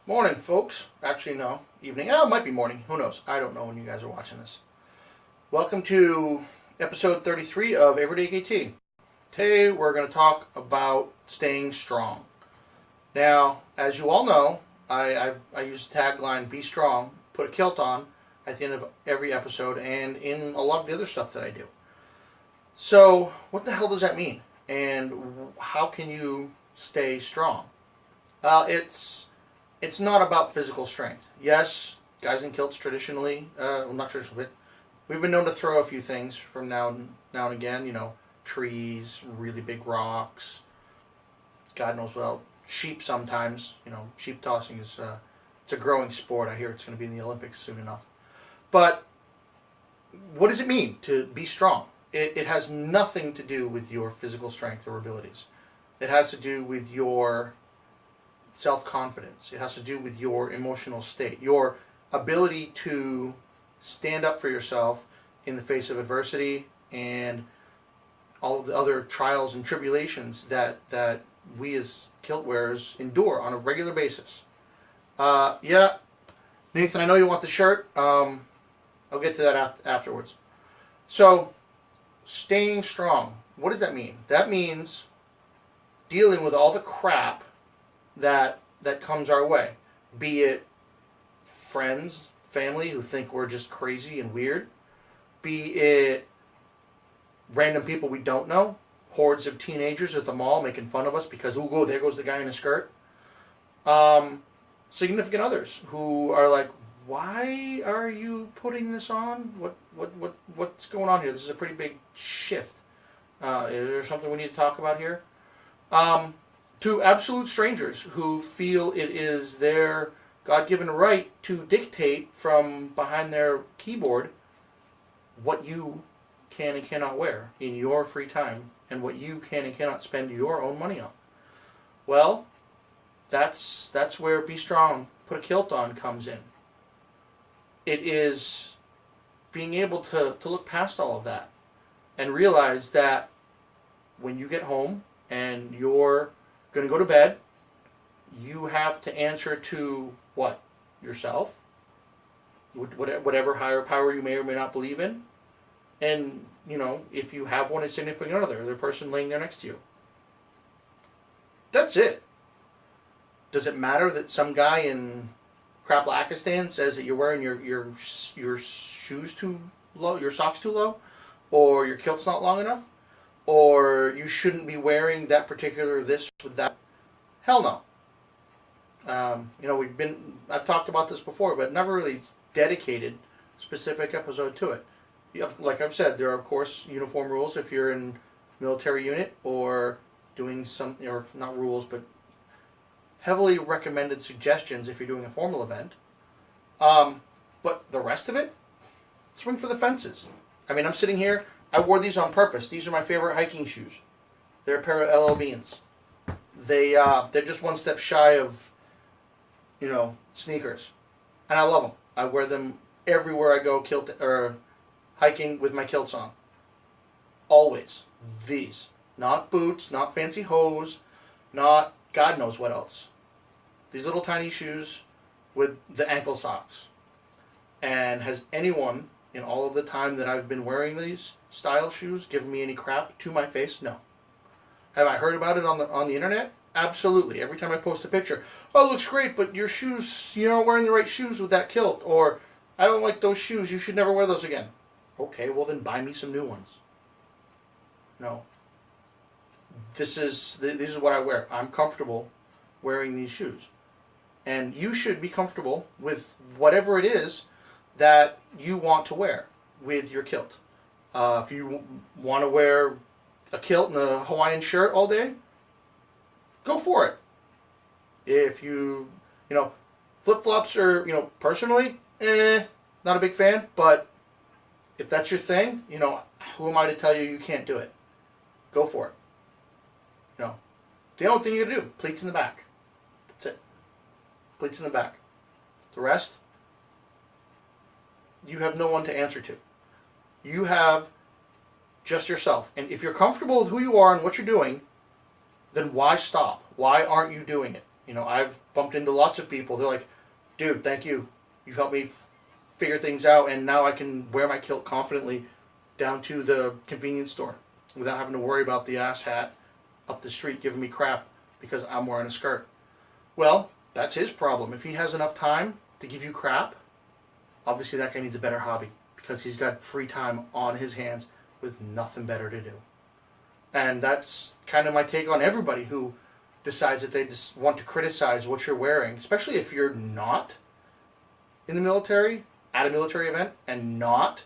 Morning, folks. Actually, no. Evening. Oh, it might be morning. Who knows? I don't know when you guys are watching this. Welcome to episode 33 of everydaykt. Today, we're going to talk about staying strong. Now, as you all know, I use the tagline, be strong, put a kilt on at the end of every episode and in a lot of the other stuff that I do. So, what the hell does that mean? And how can you stay strong? It's not about physical strength. Yes, guys in kilts traditionally, not traditionally, but we've been known to throw a few things from now and again. Trees, really big rocks. God knows what else. Sheep sometimes. Sheep tossing is it's a growing sport. I hear it's going to be in the Olympics soon enough. But what does it mean to be strong? It has nothing to do with your physical strength or abilities. It has to do with your self-confidence. It has to do with your emotional state, your ability to stand up for yourself in the face of adversity and all of the other trials and tribulations that we as kilt wearers endure on a regular basis. Yeah, Nathan, I know you want the shirt. I'll get to that afterwards. So, staying strong. What does that mean? That means dealing with all the crap that comes our way, be it friends, family who think we're just crazy and weird, be it random people we don't know, hordes of teenagers at the mall making fun of us because, oh, there goes the guy in a skirt, significant others who are like, why are you putting this on? What's going on here? This is a pretty big shift. Is there something we need to talk about here? To absolute strangers who feel it is their God-given right to dictate from behind their keyboard what you can and cannot wear in your free time and what you can and cannot spend your own money on. Well, that's where Be Strong, Put a Kilt On comes in. It is being able to look past all of that and realize that when you get home and you're going to go to bed, you have to answer to what? Yourself, whatever higher power you may or may not believe in, and if you have one, a significant other, the person laying there next to you. That's it. Does it matter that some guy in Kraplakistan says that you're wearing your shoes too low, your socks too low, or your kilt's not long enough? Or you shouldn't be wearing that particular this with that? Hell no. I've talked about this before, but never really dedicated a specific episode to it. Like I've said, there are of course uniform rules if you're in military unit or doing some, or not rules, but heavily recommended suggestions if you're doing a formal event. But the rest of it, swing for the fences. I mean, I'm sitting here. I wore these on purpose. These are my favorite hiking shoes. They're a pair of LL Beans. They're just one step shy of, sneakers, and I love them. I wear them everywhere I go, kilt or hiking with my kilts on. Always these, not boots, not fancy hose, not God knows what else. These little tiny shoes with the ankle socks. And has anyone in all of the time that I've been wearing these style shoes given me any crap to my face? No. Have I heard about it on the internet? Absolutely. Every time I post a picture, oh, it looks great, but your shoes, you're not wearing the right shoes with that kilt, or I don't like those shoes, you should never wear those again. Okay, well then buy me some new ones. No. This is what I wear. I'm comfortable wearing these shoes. And you should be comfortable with whatever it is that you want to wear with your kilt. If you want to wear a kilt and a Hawaiian shirt all day, go for it. If flip-flops are, personally, not a big fan, but if that's your thing, who am I to tell you you can't do it? Go for it. The only thing you gotta do, pleats in the back. That's it. Pleats in the back. The rest, you have no one to answer to. You have just yourself. And if you're comfortable with who you are and what you're doing, then why stop? Why aren't you doing it? You know, I've bumped into lots of people. They're like, dude, thank you. You've helped me figure things out, and now I can wear my kilt confidently down to the convenience store without having to worry about the ass hat up the street giving me crap because I'm wearing a skirt. Well, that's his problem. If he has enough time to give you crap, obviously that guy needs a better hobby because he's got free time on his hands with nothing better to do. And that's kind of my take on everybody who decides that they just want to criticize what you're wearing, especially if you're not in the military, at a military event, and not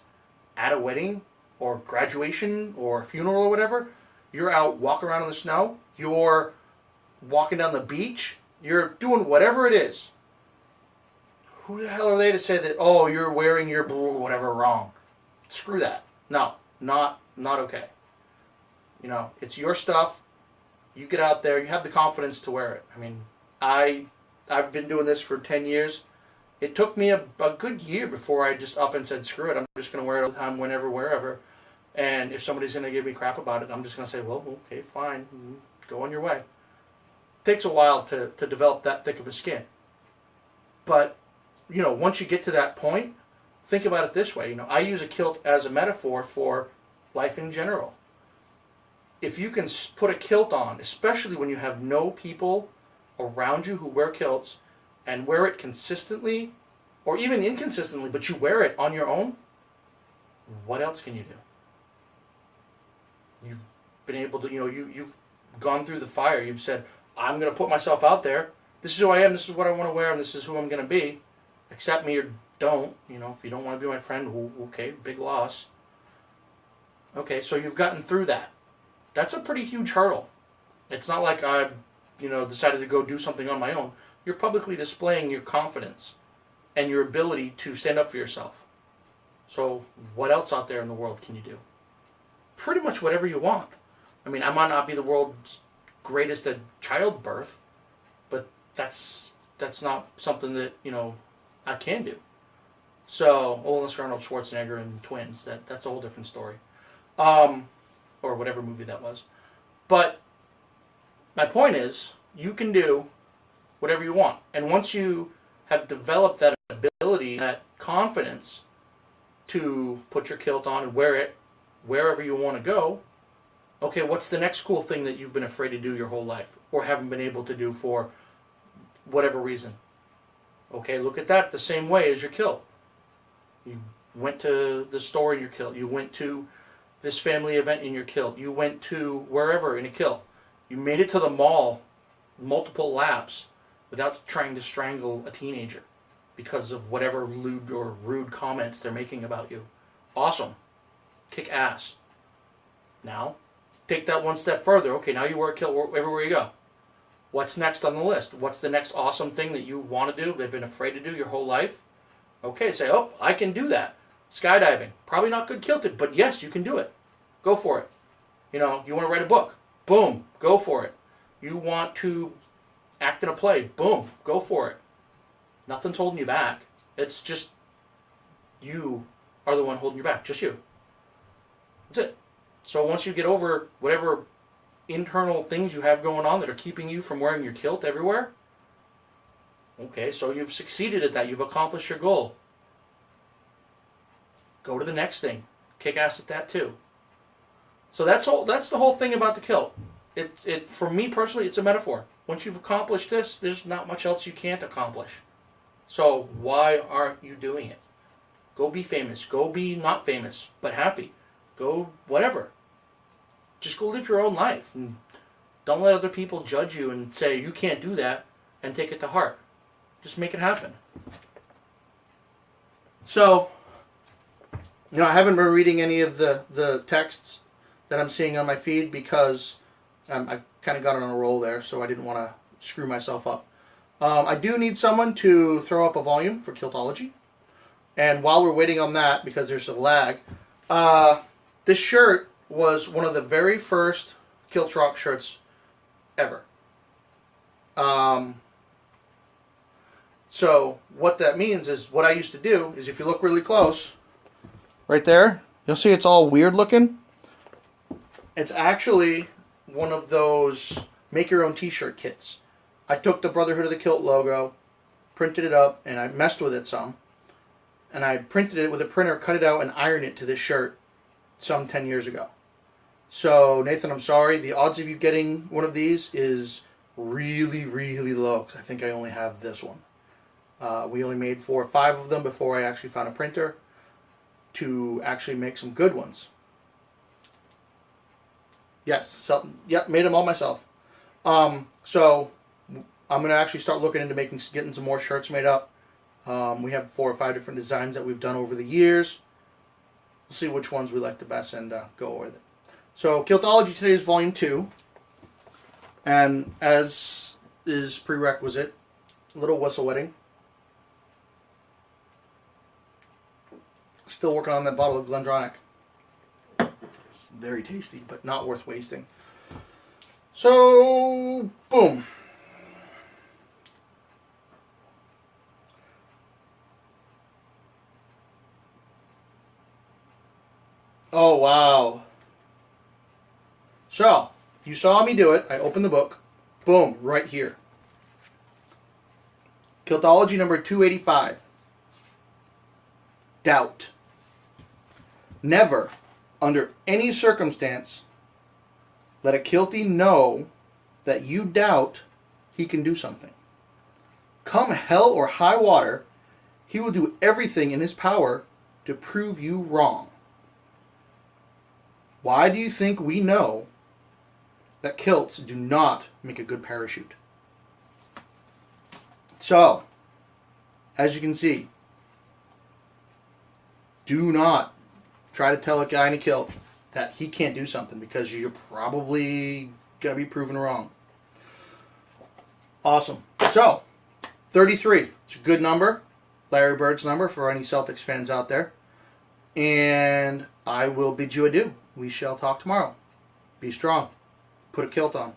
at a wedding or graduation or funeral or whatever. You're out walking around in the snow, you're walking down the beach, you're doing whatever it is. Who the hell are they to say that, oh, you're wearing your whatever wrong? Screw that. No, not okay. You know, it's your stuff. You get out there, you have the confidence to wear it. I mean, I've been doing this for 10 years. It took me a good year before I just up and said, screw it, I'm just going to wear it all the time, whenever, wherever. And if somebody's going to give me crap about it, I'm just going to say, well, okay, fine, go on your way. It takes a while to develop that thick of a skin. But, you know, once you get to that point, think about it this way. You know, I use a kilt as a metaphor for life in general. If you can put a kilt on, especially when you have no people around you who wear kilts, and wear it consistently, or even inconsistently, but you wear it on your own, what else can you do? You've been able to, you know, you've gone through the fire. You've said, I'm going to put myself out there. This is who I am. This is what I want to wear, and this is who I'm going to be. Accept me or don't. You know, if you don't want to be my friend, okay, big loss. Okay, so you've gotten through that. That's a pretty huge hurdle. It's not like I, you know, decided to go do something on my own. You're publicly displaying your confidence and your ability to stand up for yourself. So what else out there in the world can you do? Pretty much whatever you want. I mean, I might not be the world's greatest at childbirth, but that's not something that, you know, I can do. So, unless Arnold Schwarzenegger and twins, that's a whole different story. Or whatever movie that was. But my point is, you can do whatever you want. And once you have developed that ability, that confidence to put your kilt on and wear it wherever you want to go, okay, what's the next cool thing that you've been afraid to do your whole life or haven't been able to do for whatever reason? Okay, look at that the same way as your kilt. You went to the store in your kilt. You went to this family event in your kilt. You went to wherever in a kilt. You made it to the mall multiple laps without trying to strangle a teenager because of whatever lewd or rude comments they're making about you. Awesome. Kick ass. Now, take that one step further. Okay, now you wear a kilt everywhere you go. What's next on the list? What's the next awesome thing that you want to do, that you've been afraid to do your whole life? Okay, say, oh, I can do that. Skydiving. Probably not good kilted, but yes, you can do it. Go for it. You know, you want to write a book. Boom, go for it. You want to act in a play. Boom, go for it. Nothing's holding you back. It's just you are the one holding you back. Just you. That's it. So once you get over whatever internal things you have going on that are keeping you from wearing your kilt everywhere, okay, so you've succeeded at that. You've accomplished your goal. Go to the next thing. Kick ass at that too. So that's the whole thing about the kilt. It for me personally, it's a metaphor. Once you've accomplished this, there's not much else you can't accomplish. So why aren't you doing it? Go be famous. Go be not famous, but happy. Go whatever. Just go live your own life. And don't let other people judge you and say you can't do that and take it to heart. Just make it happen. So, you know, I haven't been reading any of the texts that I'm seeing on my feed because I kind of got on a roll there, so I didn't want to screw myself up. I do need someone to throw up a volume for Kiltology. And while we're waiting on that, because there's a lag, this shirt was one of the very first Kilt Rock shirts ever. So what that means is, what I used to do is, if you look really close, right there, you'll see it's all weird looking. It's actually one of those make your own t-shirt kits. I took the Brotherhood of the Kilt logo, printed it up, and I messed with it some. And I printed it with a printer, cut it out, and ironed it to this shirt some 10 years ago. So, Nathan, I'm sorry. The odds of you getting one of these is really, really low, because I think I only have this one. We only made 4 or 5 of them before I actually found a printer to actually make some good ones. Yes, so, yep, made them all myself. So I'm going to actually start looking into getting some more shirts made up. We have 4 or 5 different designs that we've done over the years. We'll see which ones we like the best and go with it. So Kiltology today is volume 2. And as is prerequisite, a little whistle wetting. Still working on that bottle of Glendronach. It's very tasty, but not worth wasting. So, boom. Oh, wow. So, you saw me do it. I opened the book. Boom, right here. Kiltology number 285. Doubt. Never, under any circumstance, let a Kiltie know that you doubt he can do something. Come hell or high water, he will do everything in his power to prove you wrong. Why do you think we know that kilts do not make a good parachute? So, as you can see, do not try to tell a guy in a kilt that he can't do something, because you're probably going to be proven wrong. Awesome. So, 33. It's a good number. Larry Bird's number for any Celtics fans out there. And I will bid you adieu. We shall talk tomorrow. Be strong. Put a kilt on.